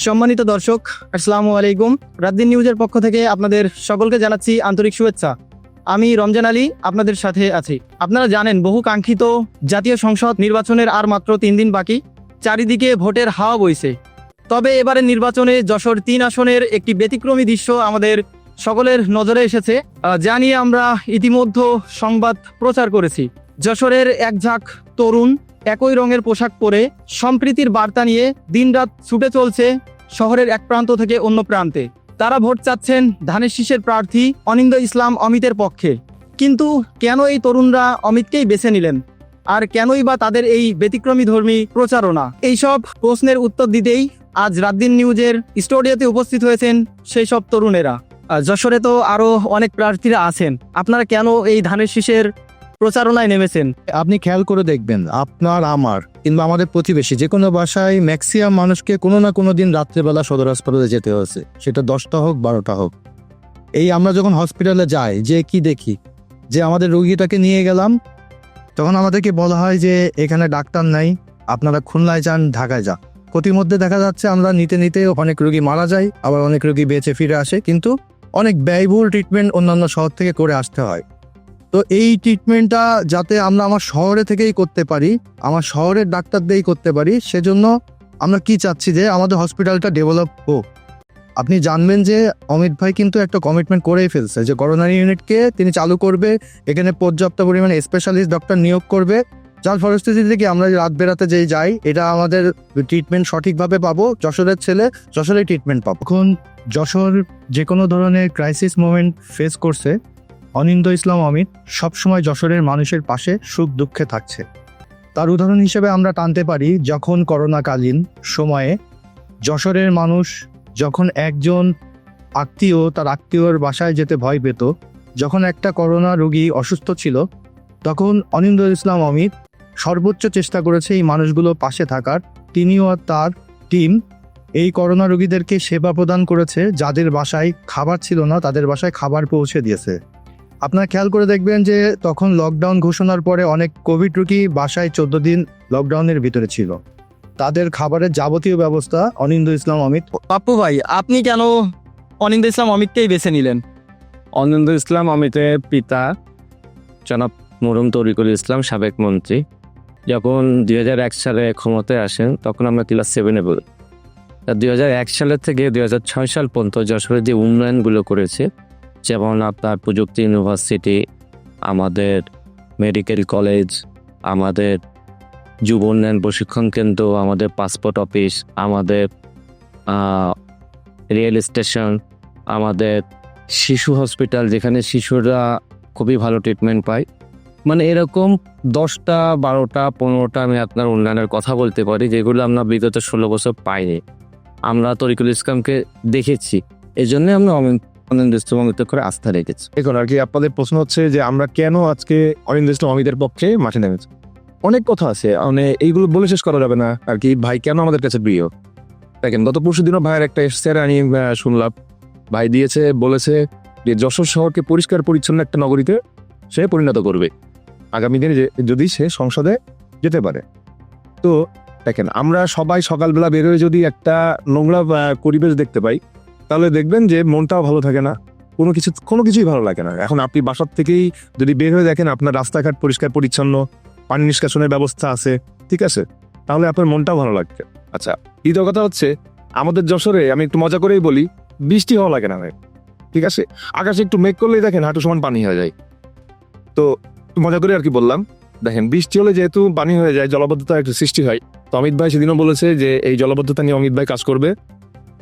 সম্মানিত দর্শক, আসসালামু আলাইকুম। রাতদিন নিউজের পক্ষ থেকে আপনাদের সকলকে জানাচ্ছি আন্তরিক শুভেচ্ছা। আমি রমজান আলী আপনাদের সাথে আছি। আপনারা জানেন, বহু কাঙ্ক্ষিত জাতীয় সংসদ নির্বাচনের আর মাত্র 3 দিন বাকি। চারিদিকে ভোটের হাওয়া বইছে। তবে এবারের নির্বাচনে যশোর 3 আসনের একটি ব্যতিক্রমী দৃশ্য আমাদের সকলের নজরে এসেছে, যা নিয়ে আমরা ইতিমধ্যে সংবাদ প্রচার করেছি। যশোরের এক ঝাঁক তরুণ একই রঙের পোশাক পরে সম্প্রীতির বার্তা নিয়ে দিনরাত ছুটে চলছে শহরের এক প্রান্ত থেকে অন্য প্রান্তে। তারা ভোট চাচ্ছেন ধানের শীষের প্রার্থী অনিন্দ ইসলাম অমিতের পক্ষে। কিন্তু কেন এই তরুণরা অমিতকেই বেছে নিলেন, আর কেনই বা তাদের এই ব্যতিক্রমী ধর্মী প্রচারণা? এইসব প্রশ্নের উত্তর দিতেই আজ রাতদিন নিউজের স্টুডিওতে উপস্থিত হয়েছেন সেই সব তরুণেরা। যশোরে তো আরো অনেক প্রার্থীরা আছেন, আপনারা কেন এই ধানের শীষের প্রচারণায় নেমেছেন? আপনি খেয়াল করে দেখবেন, আপনার আমার কিংবা আমাদের প্রতিবেশী যে কোনো বাসায় ম্যাক্সিমাম মানুষকে কোনো না কোনো দিন রাত্রেবেলা সদর হাসপাতালে যেতে হয়েছে, সেটা 10টা হোক 12টা হোক। এই আমরা যখন হসপিটালে যাই, যে কি দেখি, যে আমাদের রোগীটাকে নিয়ে গেলাম, তখন আমাদেরকে বলা হয় যে এখানে ডাক্তার নাই, আপনারা খুলনায় যান, ঢাকায় যান। প্রতিমধ্যে দেখা যাচ্ছে আমরা নিতে নিতে অনেক রোগী মারা যায়, আবার অনেক রোগী বেঁচে ফিরে আসে, কিন্তু অনেক ব্যয়বহুল ট্রিটমেন্ট অন্যান্য শহর থেকে করে আসতে হয়। তো এই ট্রিটমেন্টটা যাতে আমরা আমার শহরে থেকেই করতে পারি, আমার শহরের ডাক্তার দিয়েই করতে পারি, সেজন্য আমরা কি চাচ্ছি যে আমাদের হসপিটালটা ডেভেলপ হোক। আপনি জানবেন যে অমিত ভাই কিন্তু একটা কমিটমেন্ট করেই ফেলছে যে করোনারি ইউনিটকে তিনি চালু করবে, এখানে পর্যাপ্ত পরিমাণে স্পেশালিস্ট ডক্টর নিয়োগ করবে, যার পরিস্থিতি থেকে আমরা রাত বেরাতে যেই যাই, এটা আমাদের ট্রিটমেন্ট সঠিকভাবে পাবো। যশোরের ছেলে যশোরে ট্রিটমেন্ট পাবো। এখন যশোর যে কোনো ধরনের ক্রাইসিস মোমেন্ট ফেস করছে, অনিন্দ ইসলাম অমিত সবসময় যশোরের মানুষের পাশে সুখ দুঃখে থাকছে। তার উদাহরণ হিসেবে আমরা টানতে পারি, যখন করোনাকালীন সময়ে যশোরের মানুষ যখন একজন আত্মীয় তার আত্মীয়র বাসায় যেতে ভয় পেত, যখন একটা করোনা রোগী অসুস্থ ছিল, তখন অনিন্দ ইসলাম অমিত সর্বোচ্চ চেষ্টা করেছে এই মানুষগুলো পাশে থাকার। তিনিও আর তার টিম এই করোনা রোগীদেরকে সেবা প্রদান করেছে। যাদের বাসায় খাবার ছিল না, তাদের বাসায় খাবার পৌঁছে দিয়েছে। আপনারা খেয়াল করে দেখবেন যে তখন লকডাউন ঘোষণার পরে অনেক কোভিড রোগী বাসায় 14 দিন লকডাউনের ভিতরে ছিল, তাদের খাবারের যাবতীয় ব্যবস্থা অনিন্দ ইসলাম অমিত। পাপ্পু ভাই, আপনি কেন অনিন্দ ইসলাম অমিতকেই বেছে নিলেন? অনিন্দ ইসলাম অমিতের পিতা জনাব মরহুম তরিকুল ইসলাম, সাবেক মন্ত্রী, যখন 2001 সালে ক্ষমতায় আসেন, তখন আমরা ক্লাস 7-এ পড়ি। 2001 সালের থেকে 2006 সাল পর্যন্ত যশোরে যে উন্নয়নগুলো করেছে, যেমন আপনার প্রযুক্তি ইউনিভার্সিটি, আমাদের মেডিকেল কলেজ, আমাদের যুব উন্নয়ন প্রশিক্ষণ কেন্দ্র, আমাদের পাসপোর্ট অফিস, আমাদের রেল স্টেশন, আমাদের শিশু হসপিটাল, যেখানে শিশুরা খুবই ভালো ট্রিটমেন্ট পায়, মানে এরকম 10টা 12টা 15টা আমি আপনার উন্নয়নের কথা বলতে পারি, যেগুলো আমরা বিগত 16 বছর পাইনি। আমরা তরিকুল ইসলামকে দেখেছি, এই জন্যই আমরা অনিন্দ ইসলাম অমিতের করে আস্থা রেখেছি। এখন আর কি আপনাদের প্রশ্ন হচ্ছে যে আমরা কেন আজকে অনিন্দ ইসলাম অমিতের পক্ষে মাঠে নেমেছি। অনেক কথা আছে, মানে এইগুলো বলে শেষ করা যাবে না আর কি। ভাই কেন আমাদের কাছে প্রিয়, দেখেন গত পরশু দিনও ভাইয়ের একটা এসছে, আমি শুনলাম, ভাই দিয়েছে, বলেছে যে যশোর শহরকে পরিষ্কার পরিচ্ছন্ন একটা নগরীতে সে পরিণত করবে আগামী দিনে যদি সে সংসদে যেতে পারে। তো দেখেন, আমরা সবাই সকালবেলা বেরোয় যদি একটা নোংরা পরিবেশ দেখতে পাই, তাহলে দেখবেন যে মনটাও ভালো থাকে না, কোনো কিছুই ভালো লাগে না। এখন আপনি বাসার থেকেই যদি বের হয়ে দেখেন আপনার রাস্তাঘাট পরিষ্কার পরিচ্ছন্ন, পানি নিষ্কাশনের ব্যবস্থা আছে, ঠিক আছে, তাহলে আপনার মনটাও ভালো লাগবে। আচ্ছা, দ্বিতীয় কথা হচ্ছে, আমাদের যশোরে আমি একটু মজা করেই বলি, বৃষ্টি হওয়া লাগে না ভাই, ঠিক আছে। আকাশে একটু মেঘ করলেই দেখেন হাঁটু সমান পানি হয়ে যায়। তো মজা করে আর কি বললাম। দেখেন, বৃষ্টি হলে যেহেতু পানি হয়ে যায়, জলাবদ্ধতা একটু সৃষ্টি হয়। তো অমিত ভাই সেদিনও বলেছে যে এই জলাবদ্ধতা নিয়ে অমিত ভাই কাজ করবে,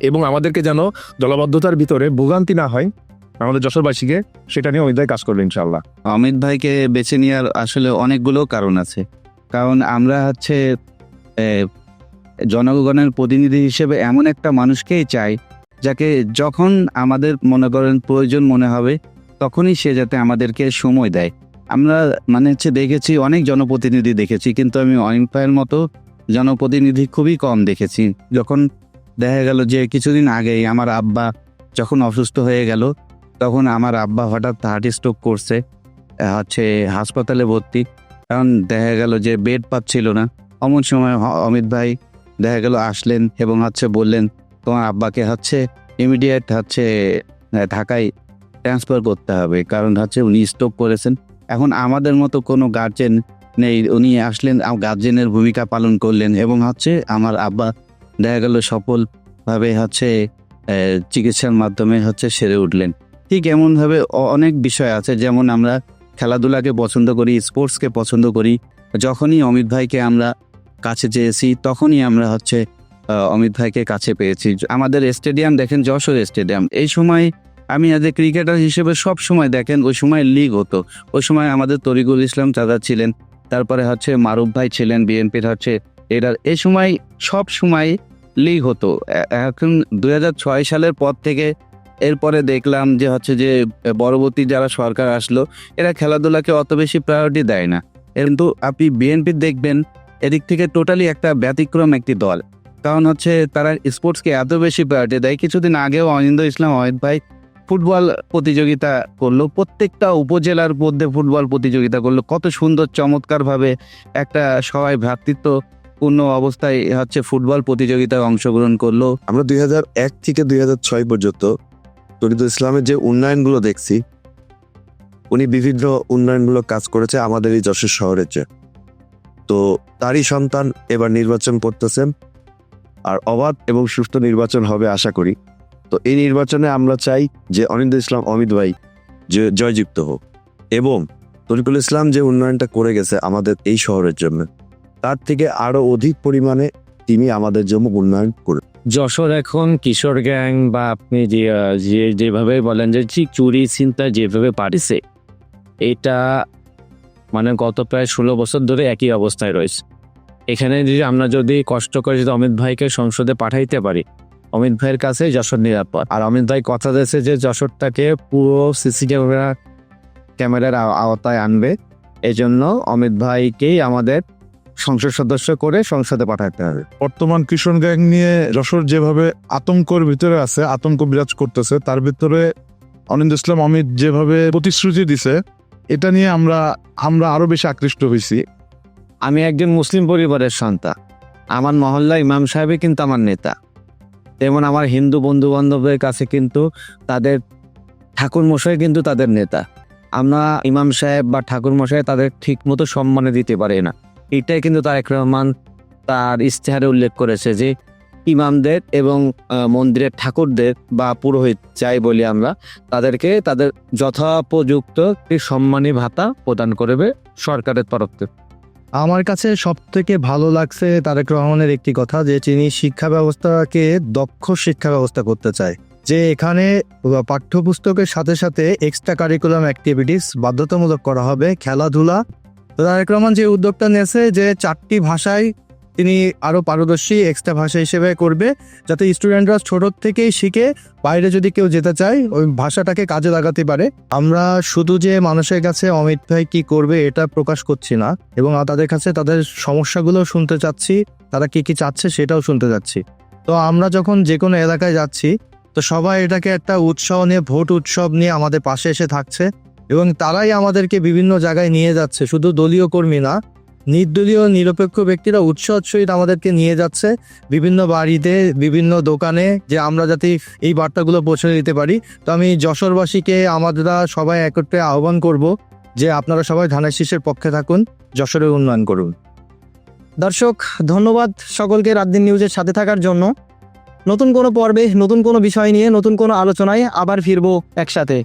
এবং আমাদেরকে যেন জলাবদ্ধতার ভিতরে ভোগান্তি না হয় আমাদের যশোরবাসীকে, সেটা নিয়ে অমিত ভাই কাজ করবে ইনশাআল্লাহ। অমিত ভাইকে বেছে নেওয়ার আসলে অনেকগুলো কারণ আছে। কারণ আমরা জনগণের প্রতিনিধি হিসেবে এমন একটা মানুষকেই চাই, যাকে যখন আমাদের মনে করেন প্রয়োজন মনে হবে, তখনই সে যাতে আমাদেরকে সময় দেয়। আমরা দেখেছি অনেক জনপ্রতিনিধি দেখেছি, কিন্তু আমি অমিত ভাইয়ের মতো জনপ্রতিনিধি খুবই কম দেখেছি। যখন দেখা গেল যে কিছুদিন আগেই আমার আব্বা যখন অসুস্থ হয়ে গেল, তখন আমার আব্বা হঠাৎ হার্ট স্ট্রোক করছে, হাসপাতালে ভর্তি, কারণ দেখা গেল যে বেড পাচ্ছিল না। এমন সময় অমিত ভাই দেখা গেল আসলেন এবং বললেন তোমার আব্বাকে হচ্ছে ইমিডিয়েট হচ্ছে ঢাকায় ট্রান্সফার করতে হবে, কারণ হচ্ছে উনি স্ট্রোক করেছেন। এখন আমাদের মতো কোনো গার্জেন নেই, উনি আসলেন গার্জেনের ভূমিকা পালন করলেন এবং হচ্ছে আমার আব্বা দেখা গেল সফলভাবে হচ্ছে চিকিৎসার মাধ্যমে হচ্ছে সেরে উঠলেন। ঠিক এমনভাবে অনেক বিষয় আছে, যেমন আমরা খেলাধুলাকে পছন্দ করি, স্পোর্টসকে পছন্দ করি। যখনই অমিত ভাইকে আমরা কাছে চেয়েছি তখনই আমরা হচ্ছে অমিত ভাইকে কাছে পেয়েছি। আমাদের স্টেডিয়াম দেখেন, যশোর স্টেডিয়াম, এই সময় আমি অ্যাজ এ ক্রিকেটার হিসেবে সব সময় দেখেন ওই সময় লিগ হতো। ওই সময় আমাদের তরিকুল ইসলাম চাচা ছিলেন, তারপরে হচ্ছে মারুফ ভাই ছিলেন বিএনপির হচ্ছে এরা, এই সময় সব সময় লিগ হতো। এখন 2006 সালের পর থেকে এরপরে দেখলাম যে হচ্ছে যে পরবর্তী যারা সরকার আসলো এরা খেলাধুলাকে অত বেশি প্রায়োরিটি দেয় না। কিন্তু আপনি বিএনপি দেখবেন এদিক থেকে টোটালি একটা ব্যতিক্রম একটি দল, কারণ হচ্ছে তারা স্পোর্টসকে এত বেশি প্রায়োরিটি দেয়। কিছুদিন আগেও অনিন্দ ইসলাম অমিত ভাই ফুটবল প্রতিযোগিতা করলো, প্রত্যেকটা উপজেলার মধ্যে ফুটবল প্রতিযোগিতা করলো, কত সুন্দর চমৎকারভাবে একটা সবাই ভ্রাতৃত্বপূর্ণ অবস্থায় হচ্ছে ফুটবল প্রতিযোগিতায় অংশগ্রহণ করলো। আমরা 2001 থেকে 2006 পর্যন্ত তরিকুল ইসলামের যে উন্নয়নগুলো দেখছি, উনি বিভিন্ন উন্নয়নগুলো কাজ করেছে আমাদের এই যশোর শহরের যে। তো তারই সন্তান এবার নির্বাচন করতেছেন, আর অবাধ এবং সুষ্ঠু নির্বাচন হবে আশা করি। তো এই নির্বাচনে আমরা চাই যে অনিন্দ ইসলাম অমিত ভাই যে জয়যুক্ত হোক, এবং তরিকুল ইসলাম যে উন্নয়নটা করে গেছে আমাদের এই শহরের জন্য, তার থেকে আরো অধিক পরিমাণে তিনি আমাদের জন্য উন্নয়ন করে। যশোর এখন কিশোর গ্যাং বা আপনি যেভাবে বলেন যে চুরি চিন্তা যেভাবে পারিছে, এটা মানে গত প্রায় 16 বছর ধরে একই অবস্থায় রয়েছে। এখানে আমরা যদি কষ্ট করে যদি অমিত ভাইকে সংসদে পাঠাইতে পারি, অমিত ভাইয়ের কাছে যশোর নিরাপদ। আর অমিত ভাই কথা দিয়েছে যে যশোরটাকে পুরো সিসি ক্যামেরার আওতায় আনবে, এজন্য অমিত ভাইকেই আমাদের সংসদ সদস্য করে সংসদে পাঠাতে হবে। বর্তমান কিশোর গ্যাং নিয়ে যশোর যেভাবে আতঙ্কর ভিতরে আছে, আতঙ্ক বিরাজ করতেছে, তার ভিতরে অনিন্দ ইসলাম অমিত যেভাবে প্রতিশ্রুতি দিছে, এটা নিয়ে আমরা আরো বেশি আকৃষ্ট হয়েছি। আমি একজন মুসলিম পরিবারের সন্তান, আমার মহল্লা ইমাম সাহেবই কিন্তু আমার নেতা, তেমন আমার হিন্দু বন্ধু বান্ধবের কাছে কিন্তু তাদের ঠাকুর মশাই কিন্তু তাদের নেতা। আমরা ইমাম সাহেব বা ঠাকুর মশাই তাদের ঠিক মতো সম্মানে দিতে পারি না। এটাই কিন্তু তারেক রহমান তার ইশতেহারে উল্লেখ করেছে যে ইমামদের এবং মন্দিরের ঠাকুরদের বা পুরোহিত যাই বলি আমরা, তাদেরকে তাদের যথোপযুক্ত সম্মানী ভাতা প্রদান করবে সরকারের তরফ থেকে। আমার কাছে সব থেকে ভালো লাগছে তারেক রহমানের একটি কথা, যে তিনি শিক্ষা ব্যবস্থাকে দক্ষ শিক্ষা ব্যবস্থা করতে চায়, যে এখানে পাঠ্যপুস্তকের সাথে সাথে এক্সট্রা কারিকুলাম অ্যাক্টিভিটিস বাধ্যতামূলক করা হবে, খেলাধুলা। তারেক রহমান যে উদ্যোগটা নিয়েছে যে 4টি ভাষায় তিনি আরও পারদর্শী এক্সট্রা ভাষা হিসেবে করবে, যাতে স্টুডেন্টরা ছোট থেকেই শিখে বাইরে যদি কেউ যেতে চায় ওই ভাষাটাকে কাজে লাগাতে পারে। আমরা শুধু যে মানুষের কাছে অমিত ভাই কি করবে এটা প্রকাশ করছি না, এবং তাদের কাছে তাদের সমস্যাগুলো শুনতে চাচ্ছি, তারা কি কি চাচ্ছে সেটাও শুনতে চাচ্ছি। তো আমরা যখন যে কোনো এলাকায় যাচ্ছি, তো সবাই এটাকে একটা উৎসাহ নিয়ে, ভোট উৎসব নিয়ে আমাদের পাশে এসে থাকছে, এবং তারাই আমাদেরকে বিভিন্ন জায়গায় নিয়ে যাচ্ছে। শুধু দলীয় কর্মী না, নির্দলীয় নিরপেক্ষ ব্যক্তিরা উৎসাহের সহিত আমাদেরকে নিয়ে যাচ্ছে বিভিন্ন বাড়িতে, বিভিন্ন দোকানে, যে আমরা যাতে এই বার্তাগুলো পৌঁছে দিতে পারি। তো আমি যশোরবাসীকে আমরা সবাই একত্রে আহ্বান করব যে আপনারা সবাই ধানের শীষের পক্ষে থাকুন, যশোরের উন্নয়ন করুন। দর্শক, ধন্যবাদ সকলকে রাত দিন নিউজের সাথে থাকার জন্য। নতুন কোনো পর্বে, নতুন কোনো বিষয় নিয়ে, নতুন কোনো আলোচনায় আবার ফিরবো একসাথে।